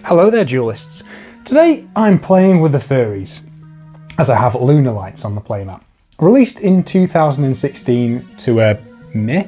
Hello there, duelists. Today I'm playing with the furries, as I have Lunalights on the playmat. Released in 2016 to a meh.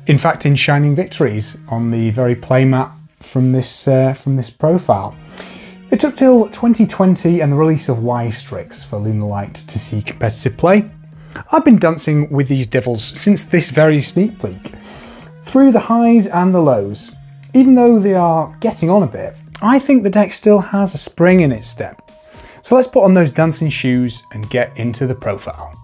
In fact, in shining victories on the very playmat from this profile. It took till 2020 and the release of Y-Strix for Lunalight to see competitive play. I've been dancing with these devils since this very sneak peek. Through the highs and the lows. Even though they are getting on a bit, I think the deck still has a spring in its step. So let's put on those dancing shoes and get into the profile.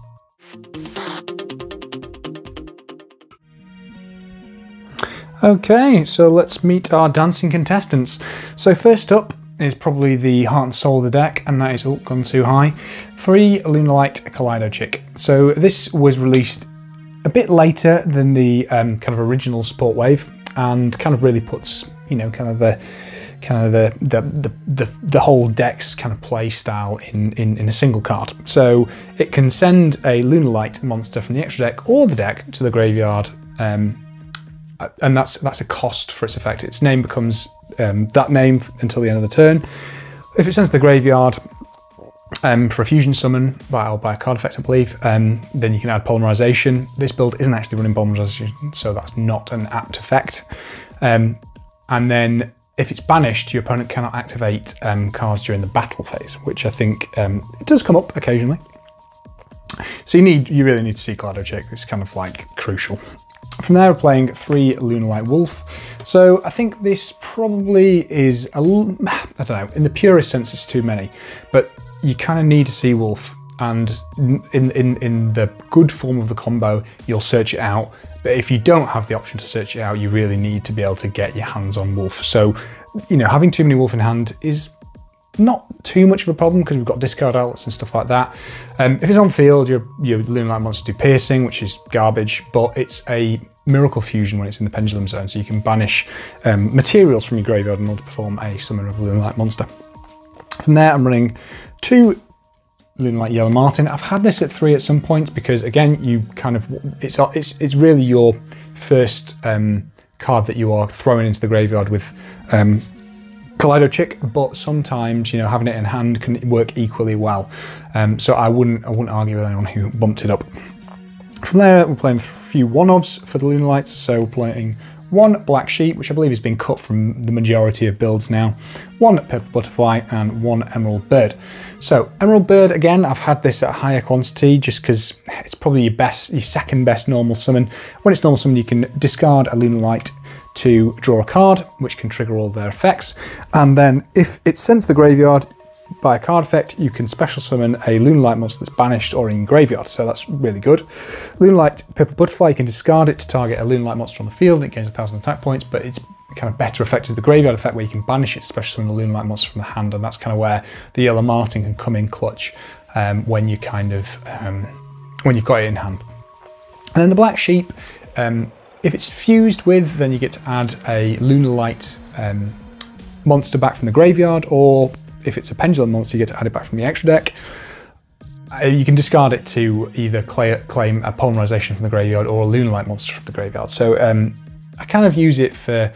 Okay, so let's meet our dancing contestants. So first up is probably the heart and soul of the deck, and that is, oh, gone too high, 3 Lunalight Kaleido chick. So this was released a bit later than the kind of original support wave, and kind of really puts, you know, kind of the whole deck's kind of play style in a single card. So it can send a Lunalight monster from the extra deck or the deck to the graveyard, and that's a cost for its effect. Its name becomes that name until the end of the turn. If it sends to the graveyard for a fusion summon by a card effect, I believe, then you can add polymerization. This build isn't actually running polymerization, so that's not an apt effect. And then if it's banished, your opponent cannot activate cards during the battle phase, which I think it does come up occasionally. So you really need to see Kaleido chick. It's kind of like crucial. From there, we're playing 3 Lunalight Wolf. So I think this probably is I don't know, in the purest sense it's too many, but you kind of need to see Wolf, and in the good form of the combo, you'll search it out. But if you don't have the option to search it out, you really need to be able to get your hands on Wolf. So, you know, having too many Wolf in hand is not too much of a problem because we've got discard outlets and stuff like that. If it's on field, your Lunalight monsters do piercing, which is garbage, but it's a miracle fusion when it's in the pendulum zone, so you can banish materials from your graveyard in order to perform a summon of a Lunalight monster. From there, I'm running 2 Lunalight Yellow Marten. I've had this at 3 at some points because, again, you kind of it's really your first card that you are throwing into the graveyard with Kaleido chick, but sometimes, you know, having it in hand can work equally well. So I wouldn't argue with anyone who bumped it up. From there, we're playing a few one-offs for the Lunalights. So we're playing 1 Black Sheep, which I believe has been cut from the majority of builds now, 1 Purple Butterfly, and 1 Emerald Bird. So Emerald Bird, again, I've had this at a higher quantity just because it's probably your second best normal summon. When it's normal summon, you can discard a Lunalight to draw a card, which can trigger all their effects. And then if it's sent to the graveyard by a card effect, you can special summon a Lunalight monster that's banished or in graveyard, so that's really good. Lunalight Purple Butterfly, you can discard it to target a Lunalight monster on the field, and it gains 1,000 attack points, but its kind of better effect is the graveyard effect, where you can banish it to special summon a Lunalight monster from the hand, and that's kind of where the Yellow Marten can come in clutch when you kind of when you've got it in hand. And then the Black Sheep, if it's fused with, then you get to add a Lunalight monster back from the graveyard, or if it's a pendulum monster, you get to add it back from the extra deck. You can discard it to either claim a polymerization from the graveyard or a Lunalight monster from the graveyard. So I kind of use it for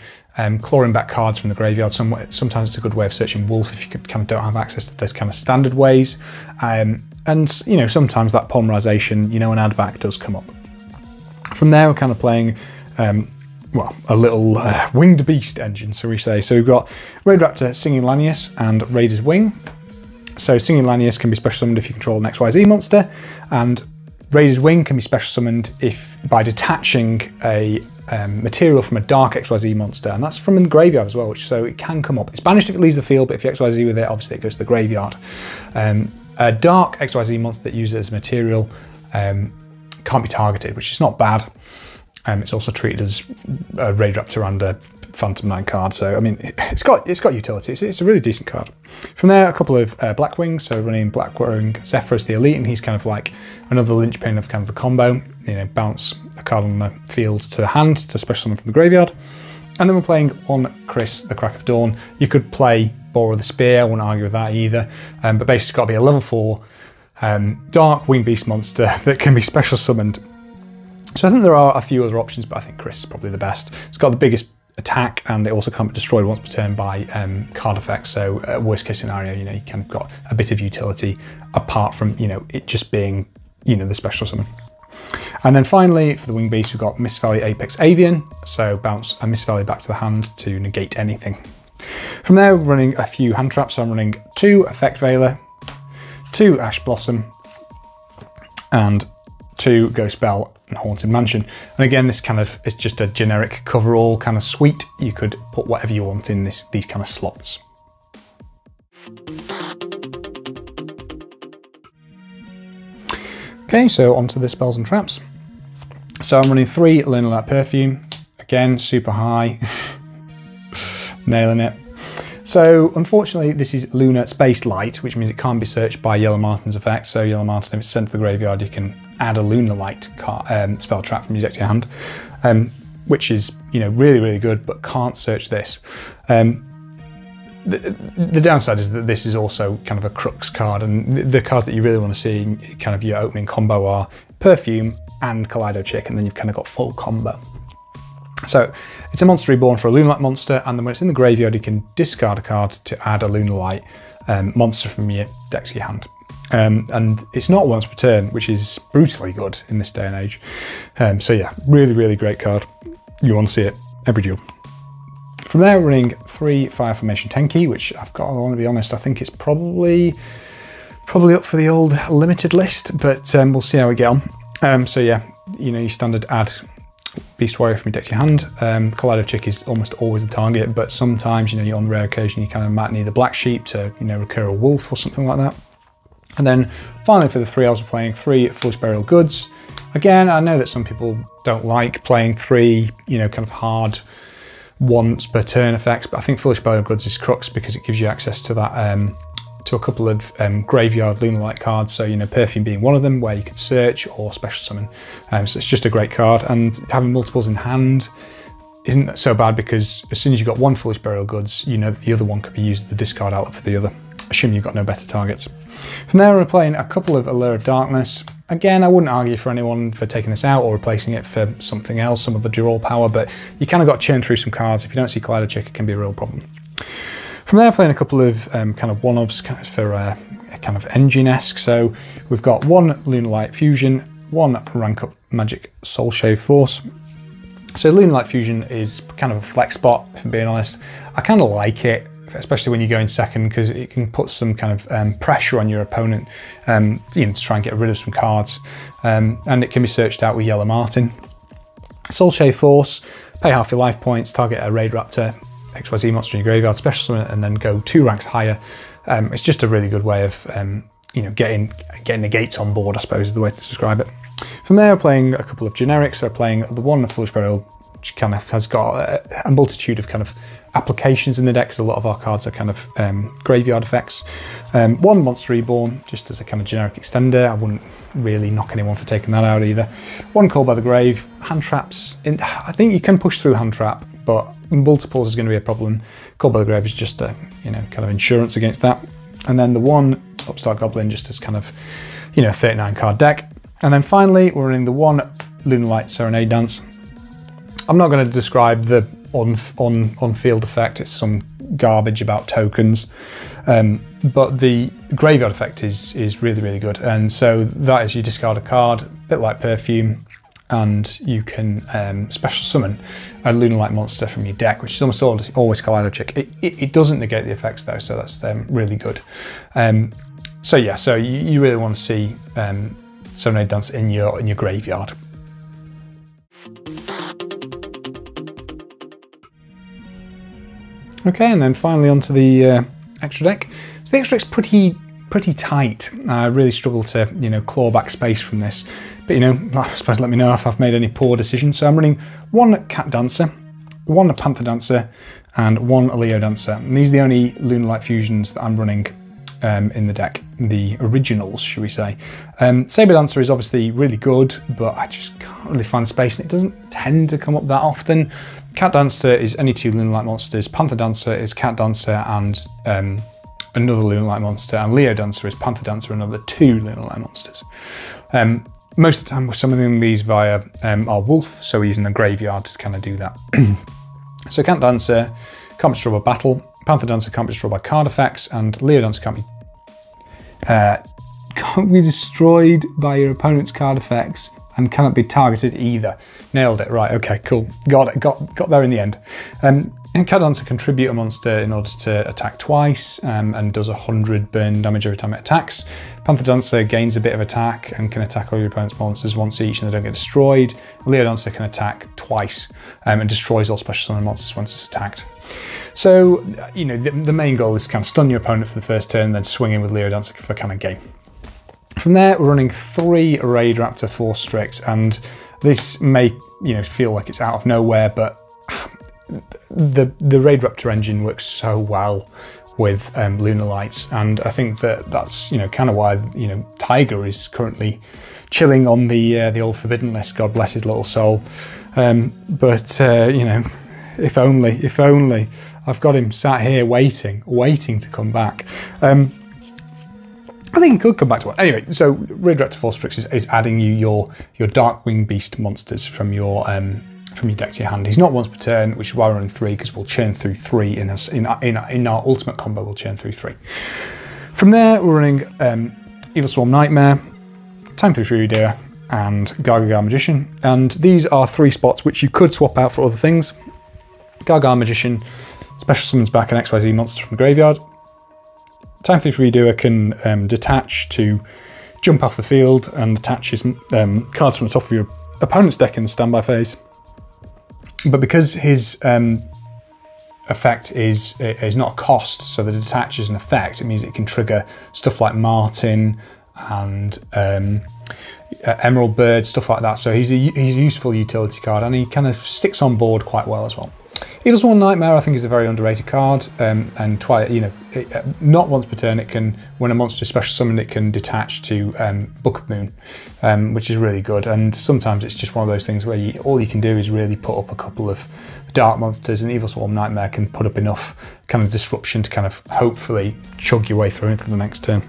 clawing back cards from the graveyard. Sometimes it's a good way of searching Wolf if you kind of don't have access to those kind of standard ways. And, you know, sometimes that polymerization, you know, an add back does come up. From there, we're kind of playing well, a little winged beast engine, so we say. So we've got Raidraptor, Singing Lanius, and Raider's Wing. So Singing Lanius can be special summoned if you control an XYZ monster, and Raider's Wing can be special summoned if by detaching a material from a dark XYZ monster, and that's from in the graveyard as well, so it can come up. It's banished if it leaves the field, but if you XYZ with it, obviously it goes to the graveyard. A dark XYZ monster that uses it as material can't be targeted, which is not bad. It's also treated as a Raidraptor and a Phantom 9 card, so I mean, it's got utility. It's a really decent card. From there, a couple of Blackwing, so running Blackwing, Zephyros the Elite, and he's kind of like another linchpin of kind of the combo. You know, bounce a card on the field to the hand to special summon from the graveyard. And then we're playing 1 Kris, the Crack of Dawn. You could play Boar of the Spear, I wouldn't argue with that either, but basically it's got to be a level 4 dark winged beast monster that can be special summoned. So I think there are a few other options, but I think Kris is probably the best. It's got the biggest attack, and it also can't be destroyed once per turn by card effects. So worst case scenario, you know, you kind of got a bit of utility apart from, you know, it just being, you know, the special summon. And then finally, for the Wing Beast, we've got Mist Valley Apex Avian. So bounce a Mist Valley back to the hand to negate anything. From there, we're running a few hand traps. So I'm running 2 Effect Veiler, 2 Ash Blossom, and 2 Ghost Bell and Haunted Mansion. And again, this kind of is just a generic coverall kind of suite. You could put whatever you want in these kind of slots. Okay, so onto the spells and traps. So I'm running 3 Lunalight Perfume. Again, super high. Nailing it. So unfortunately, this is Lunar Space Light, which means it can't be searched by Yellow Marten's effect. So Yellow Marten, if it's sent to the graveyard, you can add a Lunalight spell trap from your deck to your hand, which is, you know, really, really good, but can't search this. The downside is that this is also kind of a crux card, and the cards that you really want to see in kind of your opening combo are Perfume and Kaleido Chick, and then you've kind of got full combo. So it's a monster reborn for a Lunalight monster, and then when it's in the graveyard, you can discard a card to add a Lunalight monster from your deck to your hand. And it's not once per turn, which is brutally good in this day and age. So yeah, really, really great card. You want to see it every duel. From there, we're running 3 Fire Formation Tenki, which I want to be honest, I think it's probably up for the old limited list, but we'll see how we get on. So yeah, you know, your standard add Beast Warrior from your deck to your hand. Kaleido Chick is almost always the target, but sometimes, you know, on the rare occasion, you kind of might need a Black Sheep to, you know, recur a Wolf or something like that. And then finally for the 3 elves, we're playing 3 Foolish Burial Goods. Again, I know that some people don't like playing 3, you know, kind of hard once per turn effects, but I think Foolish Burial Goods is crux because it gives you access to that, to a couple of graveyard Lunalight cards. So, you know, Perfume being one of them, where you could search or special summon. So it's just a great card, and having multiples in hand isn't so bad because as soon as you've got 1 Foolish Burial Goods, you know that the other one could be used as the discard outlet for the other, assuming you've got no better targets. From there, we're playing a couple of Allure of Darkness. Again, I wouldn't argue for anyone for taking this out or replacing it for something else, some of the dual power, but you kind of got to churn through some cards. If you don't see Kaleido Chick, it can be a real problem. From there, playing a couple of kind of one-offs for kind of engine-esque. So we've got 1 Lunalight Fusion, 1 Rank Up Magic Soul Shave Force. So Lunalight Fusion is kind of a flex spot, if I'm being honest. I kind of like it, especially when you go in second, because it can put some kind of pressure on your opponent, you know, to try and get rid of some cards. And it can be searched out with Yellow Marten. Soul Shave Force, pay half your life points, target a Raidraptor, XYZ monster in your graveyard, special summon it, and then go 2 ranks higher. It's just a really good way of, you know, getting the gates on board, I suppose is the way to describe it. From there, we're playing a couple of generics. So we're playing the 1 Foolish Burial, which kind of has got a multitude of kind of applications in the deck, because a lot of our cards are kind of graveyard effects. 1 Monster Reborn, just as a kind of generic extender. I wouldn't really knock anyone for taking that out either. 1 Call by the Grave, hand traps. I think you can push through hand trap, but multiples is going to be a problem. Call by the Grave is just a, you know, kind of insurance against that. And then the 1 Upstart Goblin, just as kind of, you know, 39 card deck. And then finally, we're running the 1 Lunalight Serenade Dance. I'm not going to describe the on-field effect. It's some garbage about tokens, but the graveyard effect is really, really good. And so that is, you discard a card, a bit like Perfume, and you can special summon a Lunalight monster from your deck, which is almost always Kaleido Chick. It doesn't negate the effects though, so that's really good. So yeah, so you really want to see Serenade Dance in your graveyard. Okay, and then finally onto the extra deck. So the extra deck's pretty tight. I really struggle to, you know, claw back space from this. But, you know, I suppose let me know if I've made any poor decisions. So I'm running 1 Cat Dancer, 1 Panther Dancer, and 1 Leo Dancer. And these are the only Lunalight fusions that I'm running in the deck, the originals, should we say. Saber Dancer is obviously really good, but I just can't really find space, and it doesn't tend to come up that often. Cat Dancer is any 2 Lunalight monsters, Panther Dancer is Cat Dancer and another Lunalight monster, and Leo Dancer is Panther Dancer, another 2 Lunalight monsters. Most of the time we're summoning these via our Wolf, so we're using the graveyard to kind of do that. So Cat Dancer can't be destroyed by battle, Panther Dancer can't be destroyed by card effects, and Leo Dancer can't be destroyed by your opponent's card effects and cannot be targeted either. Nailed it, right, okay, cool. Got it, got there in the end. And Cat Dancer can tribute a monster in order to attack twice and does 100 burn damage every time it attacks. Panther Dancer gains a bit of attack and can attack all your opponent's monsters once each and they don't get destroyed. Leo Dancer can attack twice and destroys all special summon monsters once it's attacked. So, you know, the main goal is to kind of stun your opponent for the first turn, then swing in with Leo Dancer for kind of game. From there, we're running 3 Raidraptor 4 Strix, and this may, you know, feel like it's out of nowhere, but the Raidraptor engine works so well with Lunalights, and I think that's, you know, kind of why, you know, Tiger is currently chilling on the old Forbidden list. God bless his little soul. But you know, if only I've got him sat here waiting to come back. I think he could come back to one. Anyway, so Raidraptor 4 Strix is adding you your Darkwing Beast monsters from your deck to your hand. He's not once per turn, which is why we're running 3, because we'll churn through 3 in our ultimate combo. We'll churn through 3. From there, we're running Evil Swarm Nightmare, Time Through Fury Deer, and Gargagar Magician. And these are 3 spots which you could swap out for other things. Gargagar Magician special summons back an XYZ monster from the graveyard. Time Through Fury Deer can detach to jump off the field and attach his cards from the top of your opponent's deck in the standby phase. But because his effect is not a cost, so that it attaches an effect, it means it can trigger stuff like Marten and Emerald Bird, stuff like that. So he's a useful utility card, and he kind of sticks on board quite well as well. Evil Swarm Nightmare, I think, is a very underrated card, and twice, you know, not once per turn. It can, when a monster is special summoned, it can detach to Book of Moon, which is really good. And sometimes it's just one of those things where all you can do is really put up a couple of dark monsters, and Evil Swarm Nightmare can put up enough kind of disruption to kind of hopefully chug your way through into the next turn.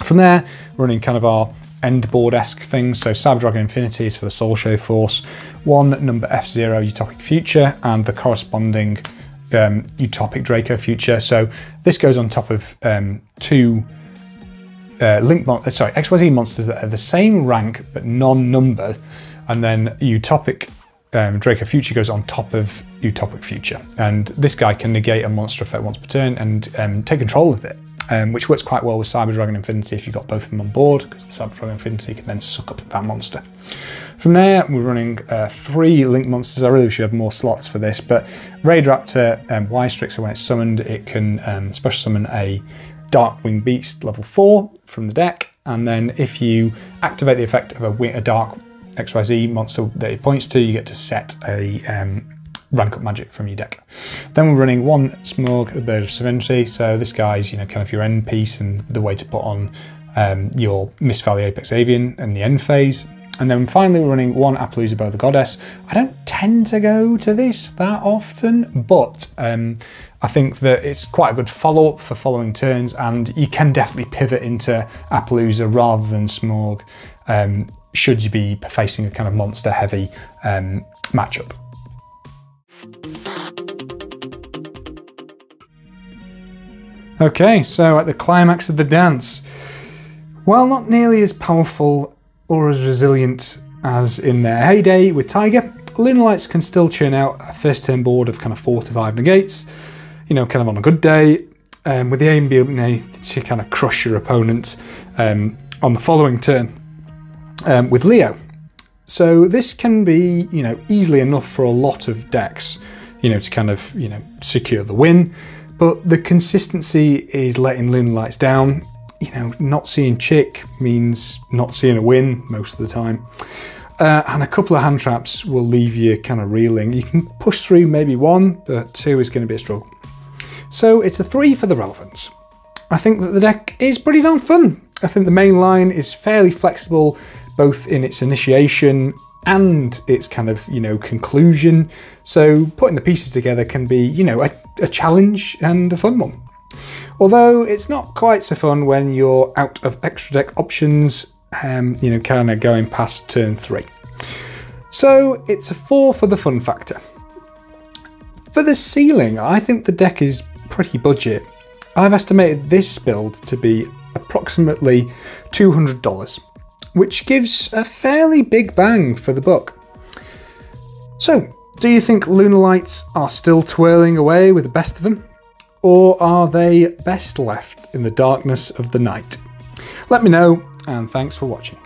From there, we're running kind of our end board-esque things. So Cyber Dragon Infinity is for the Soul Show Force, 1 number F0 Utopic Future, and the corresponding Utopic Draco Future. So this goes on top of 2 XYZ monsters that are the same rank but non-numbered, and then Utopic Draco Future goes on top of Utopic Future. And this guy can negate a monster effect once per turn and take control of it. Which works quite well with Cyber Dragon Infinity if you've got both of them on board, because the Cyber Dragon Infinity can then suck up that monster. From there, we're running 3 Link monsters. I really wish we had more slots for this, but Raidraptor Y-Strix, so when it's summoned, it can special summon a Darkwing Beast level 4 from the deck, and then if you activate the effect of a Dark XYZ monster that it points to, you get to set a rank up magic from your deck. Then we're running 1 Smurg, the Bird of Serenity. So this guy's, you know, kind of your end piece and the way to put on your Miss Valley Apex Avian in the end phase. And then finally we're running 1 Appaloosa Bow the Goddess. I don't tend to go to this that often, but I think that it's quite a good follow-up for following turns, and you can definitely pivot into Appaloosa rather than Smurg should you be facing a kind of monster heavy matchup. Okay, so at the climax of the dance, while not nearly as powerful or as resilient as in their heyday with Tiger, Lunalights can still churn out a first turn board of kind of 4 to 5 negates, you know, kind of on a good day, with the aim being to kind of crush your opponent on the following turn with Leo. So this can be, you know, easily enough for a lot of decks, you know, to kind of, you know, secure the win. But the consistency is letting Lunalights down. You know, not seeing Chick means not seeing a win most of the time. And a couple of hand traps will leave you kind of reeling. You can push through maybe 1, but 2 is going to be a struggle. So it's a 3 for the relevance. I think that the deck is pretty darn fun. I think the main line is fairly flexible, both in its initiation and its kind of, you know, conclusion. So putting the pieces together can be, you know, a challenge and a fun one. Although it's not quite so fun when you're out of extra deck options, you know, kind of going past turn 3. So it's a 4 for the fun factor. For the ceiling, I think the deck is pretty budget. I've estimated this build to be approximately $200, which gives a fairly big bang for the buck. So, do you think Lunalights are still twirling away with the best of them? Or are they best left in the darkness of the night? Let me know, and thanks for watching.